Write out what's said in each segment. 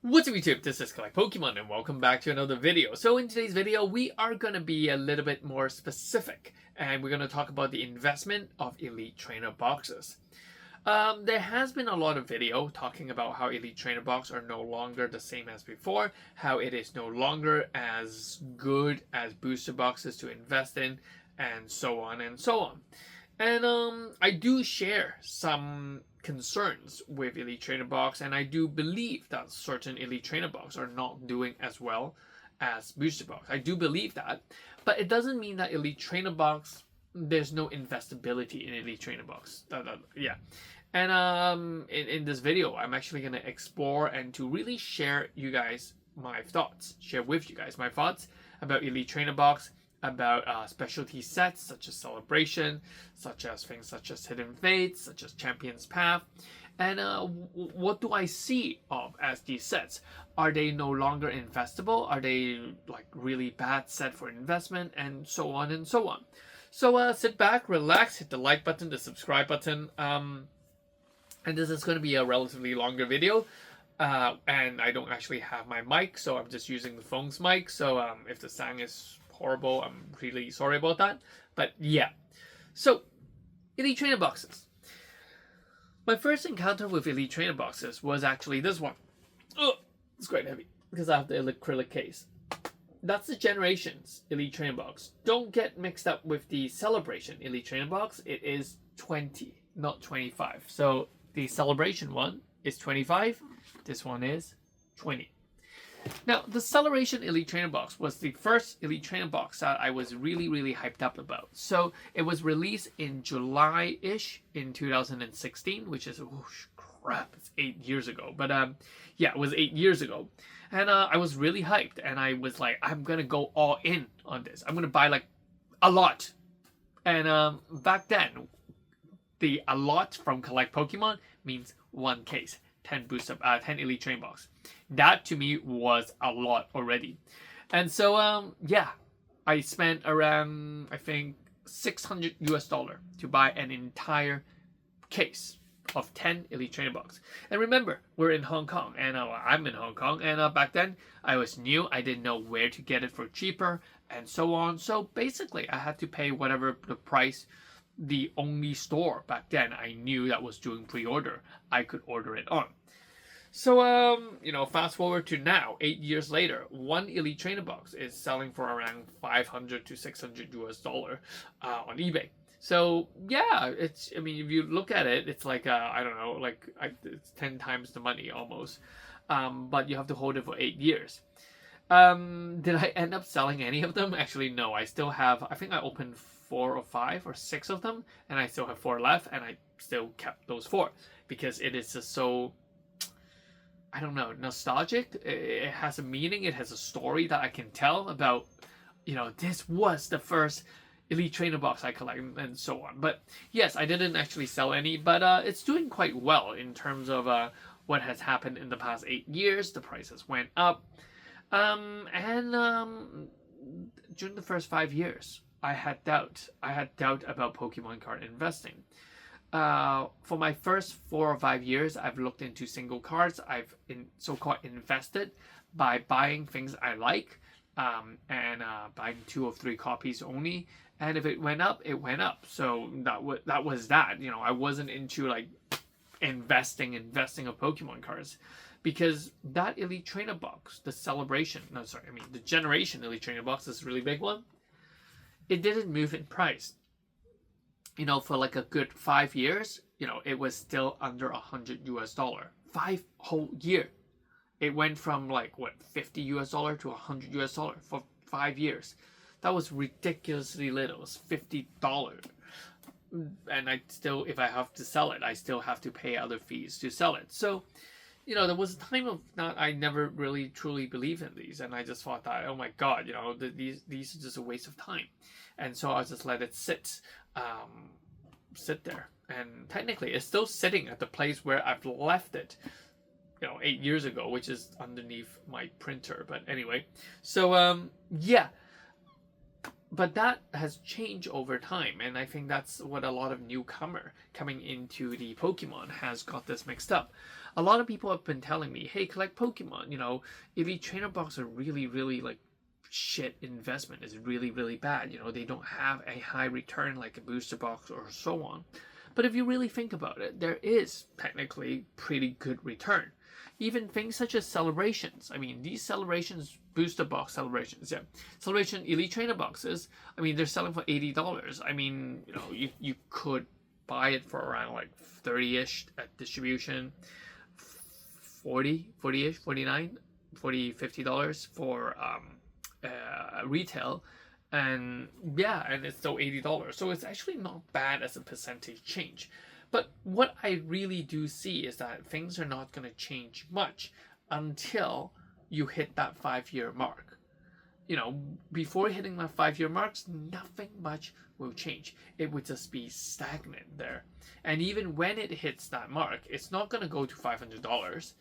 What's up YouTube, this is Collect Pokemon and welcome back to another video. So in today's video, we are going to be a little bit more specific and we're going to talk about the investment of Elite Trainer boxes. There has been a lot of video talking about how Elite Trainer boxes are no longer the same as before, how it is no longer as good as booster boxes to invest in, and so on and so on. And I do share some concerns with Elite Trainer box, and I do believe that certain Elite Trainer box are not doing as well as booster box. I do believe that, but it doesn't mean that Elite Trainer box there's no investability in Elite Trainer box. Yeah. And in this video, I'm actually gonna explore and to really share you guys my thoughts, share with you guys my thoughts about Elite Trainer box, about specialty sets such as Celebration, such as things such as Hidden Fates, such as Champion's Path, and what do I see of as these sets? Are they no longer investable? Are they like really bad set for investment, and so on and so on? So sit back, relax, hit the like button, the subscribe button, and this is going to be a relatively longer video. And I don't actually have my mic, so I'm just using the phone's mic. So if the sound is horrible, I'm really sorry about that. But yeah, so Elite Trainer boxes. My first encounter with Elite Trainer boxes was actually this one. Oh, it's quite heavy because I have the acrylic case. That's the Generations Elite Trainer box. Don't get mixed up with the Celebration Elite Trainer box. It is 20, not 25. So the Celebration one is 25. This one is 20. Now, the Celebration Elite Trainer box was the first Elite Trainer box that I was really hyped up about. So it was released in July-ish in 2016, which is, oh crap, it's 8 years ago. But yeah, it was 8 years ago. And I was really hyped, and I was like, I'm gonna go all in on this. I'm gonna buy like a lot. And back then, the a lot from Collect Pokemon means one case. 10 Elite Train box. That to me was a lot already. And so yeah, I spent around I think $600 to buy an entire case of 10 Elite Trainer box. And remember, we're in Hong Kong, and I'm in Hong Kong, and back then I was new. I didn't know where to get it for cheaper, and so on. So basically, I had to pay whatever the price. The only store back then I knew that was doing pre-order, I could order it on. So, you know, fast forward to now, 8 years later, one Elite Trainer box is selling for around $500 to $600 on eBay. So, yeah, it's, I mean, if you look at it, it's like, I don't know, like, it's 10 times the money almost. But you have to hold it for 8 years. Did I end up selling any of them? Actually, no. I still have, I think I opened 4 or 5 or 6 of them, and I still have 4 left, and I still kept those 4 because it is just so, I don't know, nostalgic. It has a meaning. It has a story that I can tell about, you know, this was the first Elite Trainer box I collected and so on. But yes, I didn't actually sell any, but it's doing quite well in terms of what has happened in the past 8 years. The prices went up. And during the first 5 years, I had doubt. I had doubt about Pokemon card investing. For my first 4 or 5 years, I've looked into single cards. I've so-called invested by buying things I like, and buying 2 or 3 copies only. And if it went up, it went up. So that was that. You know, I wasn't into like investing of Pokemon cards. Because that Elite Trainer box, the the Generation Elite Trainer box, is a really big one. It didn't move in price. You know, for like a good 5 years, you know, it was still under $100. 5 whole year. It went from like what, $50 to $100 for 5 years. That was ridiculously little. It was $50. And I still, if I have to sell it, I still have to pay other fees to sell it. So, you know, there was a time of not, I never really truly believed in these, and I just thought that, oh my god, you know, these are just a waste of time, and so I just let it sit there, and technically it's still sitting at the place where I've left it, you know, 8 years ago, which is underneath my printer. But anyway, so yeah. But that has changed over time, and I think that's what a lot of newcomer coming into the Pokemon has got this mixed up. A lot of people have been telling me, hey, collect Pokemon. Elite Trainer Box are really, really like shit investment. Is really, really bad. They don't have a high return like a booster box or so on. But if you really think about it, there is technically pretty good return. Even things such as celebrations. I mean, these celebrations, booster box celebrations, celebration elite trainer boxes. I mean, they're selling for $80. I mean, you could buy it for around like 30-ish at distribution, 40-ish, 49, 40, $50 for retail. And it's still $80. So it's actually not bad as a percentage change. But what I really do see is that things are not going to change much until you hit that 5-year mark. Before hitting that 5-year marks, nothing much will change. It would just be stagnant there. And even when it hits that mark, it's not going to go to $500.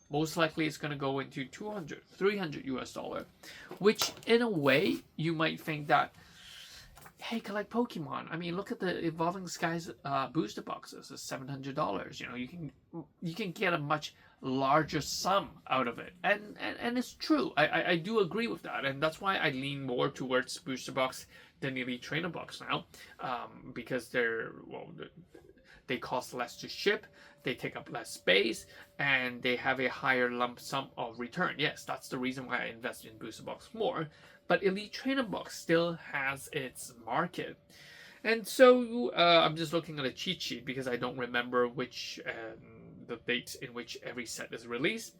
Most likely it's going to go into $200, $300, which in a way you might think that, hey, collect Pokemon. I mean, look at the Evolving Skies booster boxes. It's $700. You can get a much larger sum out of it, and it's true. I do agree with that, and that's why I lean more towards booster box than Elite Trainer Box now, because they cost less to ship, they take up less space, and they have a higher lump sum of return. Yes, that's the reason why I invest in booster box more. But Elite Trainer Box still has its market. And so I'm just looking at a cheat sheet because I don't remember which the dates in which every set is released.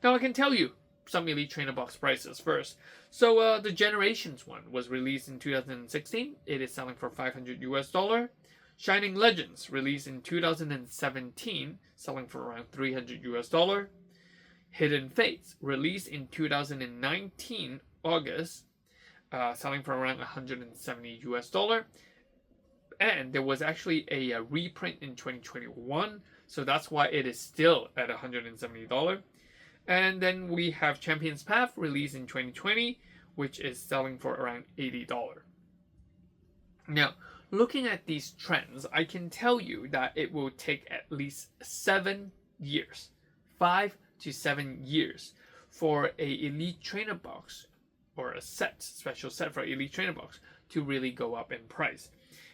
Now I can tell you some Elite Trainer Box prices first. So the Generations one was released in 2016. It is selling for $500. Shining Legends released in 2017, selling for around $300. Hidden Fates released in 2019 August, selling for around $170. And there was actually a reprint in 2021, so that's why it is still at $170. And then we have Champion's Path released in 2020, which is selling for around $80. Now, looking at these trends, I can tell you that it will take at least 7 years, 5 to 7 years, for a Elite Trainer Box or a special set for Elite Trainer Box to really go up in price.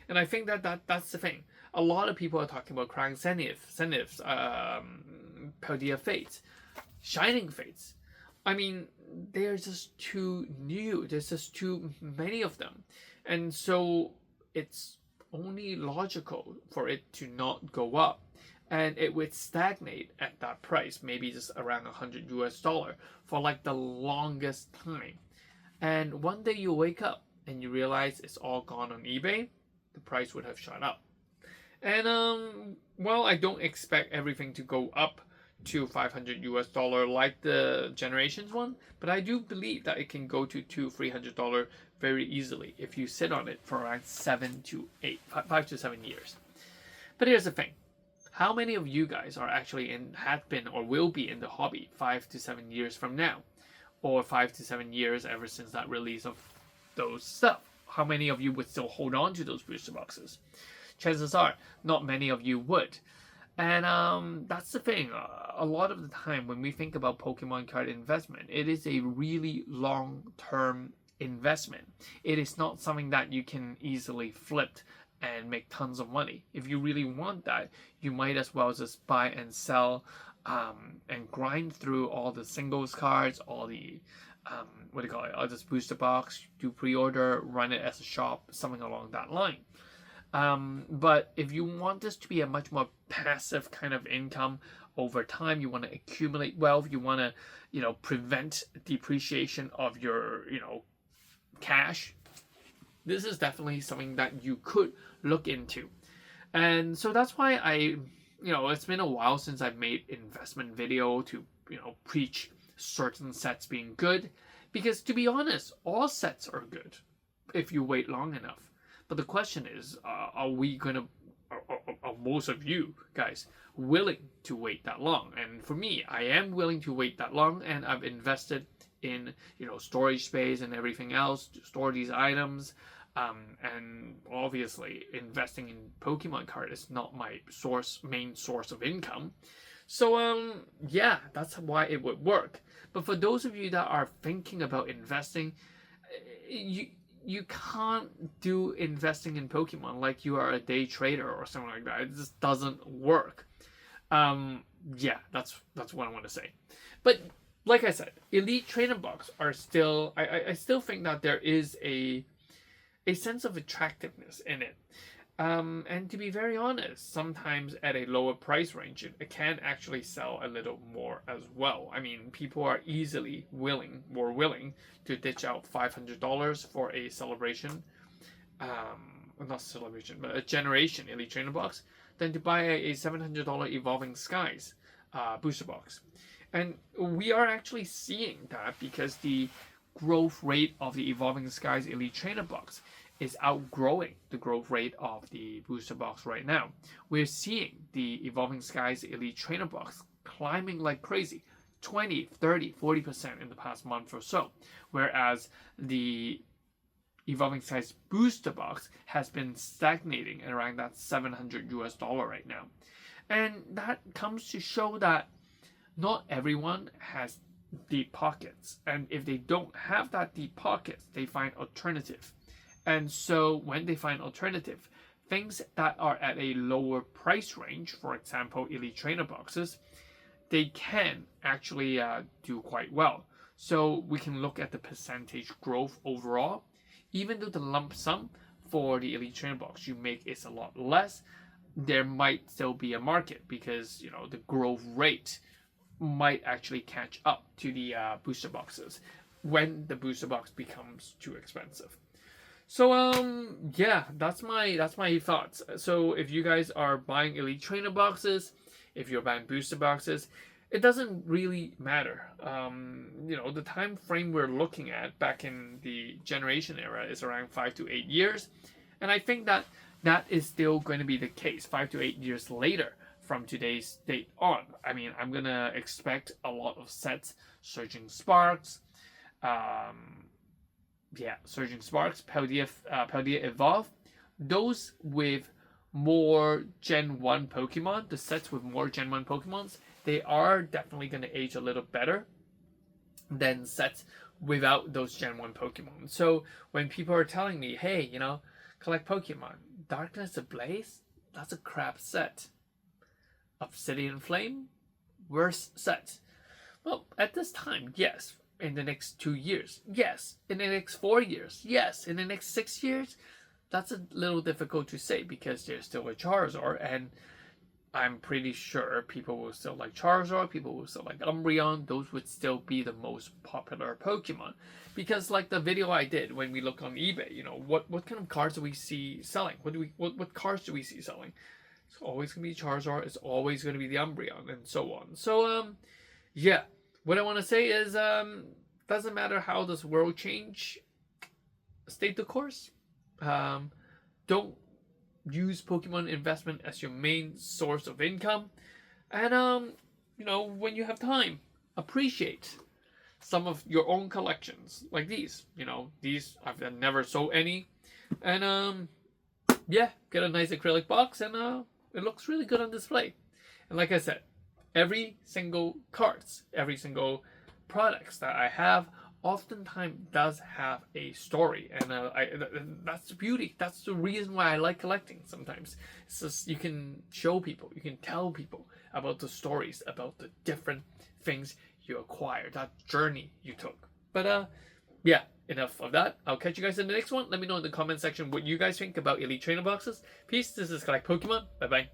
And I think that's the thing. A lot of people are talking about Crown Zeniths, Paldea Fates, Shining Fates. I mean, they're just too new. There's just too many of them. And so it's only logical for it to not go up. And it would stagnate at that price, maybe just around $100 for like the longest time. And one day you wake up and you realize it's all gone on eBay, the price would have shot up. And I don't expect everything to go up to $500 like the Generations one, but I do believe that it can go to $200-$300 very easily if you sit on it for around 5 to 7 years. But here's the thing. How many of you guys are actually have been or will be in the hobby 5 to 7 years from now? Or 5 to 7 years ever since that release of those stuff? How many of you would still hold on to those booster boxes? Chances are, not many of you would. And that's the thing. A lot of the time when we think about Pokemon card investment, it is a really long-term investment. It is not something that you can easily flip and make tons of money. If you really want that, you might as well just buy and sell and grind through all the singles cards, all the all this booster box, do pre-order, run it as a shop, something along that line. But if you want this to be a much more passive kind of income over time, you want to accumulate wealth, you want to, prevent depreciation of your, cash, this is definitely something that you could look into. And so that's why it's been a while since I've made investment video to, preach certain sets being good. Because to be honest, all sets are good if you wait long enough. But the question is, are most of you guys willing to wait that long? And for me, I am willing to wait that long, and I've invested in, storage space and everything else to store these items. And obviously, investing in Pokemon card is not my main source of income. So yeah, that's why it would work. But for those of you that are thinking about investing, you can't do investing in Pokemon like you are a day trader or something like that. It just doesn't work. Um, yeah, that's what I want to say. But like I said, elite trainer box are still. I still think that there is a sense of attractiveness in it. And to be very honest, sometimes at a lower price range, it can actually sell a little more as well. I mean, people are more willing to ditch out $500 for a celebration, not celebration, but a generation elite trainer box, than to buy a $700 Evolving Skies booster box. And we are actually seeing that because the growth rate of the Evolving Skies Elite Trainer box is outgrowing the growth rate of the booster box right now. We're seeing the Evolving Skies Elite Trainer box climbing like crazy, 20, 30, 40% in the past month or so, whereas the Evolving Skies booster box has been stagnating at around that $700 right now. And that comes to show that not everyone has deep pockets, and if they don't have that deep pockets, they find alternative. And so when they find alternative, things that are at a lower price range, for example elite trainer boxes, they can actually do quite well. So we can look at the percentage growth overall. Even though the lump sum for the elite trainer box you make is a lot less, there might still be a market because the growth rate might actually catch up to the booster boxes when the booster box becomes too expensive. So yeah, that's my thoughts. So if you guys are buying elite trainer boxes, if you're buying booster boxes, it doesn't really matter. The time frame we're looking at back in the generation era is around 5 to 8 years, and I think that is still going to be the case 5 to 8 years later from today's date on. I mean, I'm gonna expect a lot of sets, Surging Sparks, Surging Sparks, Paldea Evolve, those with more Gen 1 Pokemon, the sets with more Gen 1 Pokemons, they are definitely going to age a little better than sets without those Gen 1 Pokemon. So when people are telling me, hey, collect Pokemon, Darkness Ablaze, that's a crap set. Obsidian Flame, worse set. Well, at this time, yes. In the next 2 years, yes. In the next 4 years, yes. In the next 6 years, that's a little difficult to say because there's still a Charizard, and I'm pretty sure people will still like Charizard, people will still like Umbreon. Those would still be the most popular Pokemon. Because like the video I did when we look on eBay, what kind of cards do we see selling? What cards do we see selling? It's always going to be Charizard, it's always going to be the Umbreon, and so on. So, yeah. What I want to say is, doesn't matter how this world change, stay the course. Don't use Pokemon investment as your main source of income. And, when you have time, appreciate some of your own collections, like these. These, I've never sold any. And, yeah, get a nice acrylic box, and it looks really good on display. And like I said, every single cards, every single products that I have oftentimes does have a story, and that's the beauty. That's the reason why I like collecting sometimes. It's just you can show people, you can tell people about the stories, about the different things you acquired, that journey you took. But yeah, enough of that. I'll catch you guys in the next one. Let me know in the comment section what you guys think about Elite Trainer boxes. Peace, this is Collect Pokemon. Bye bye.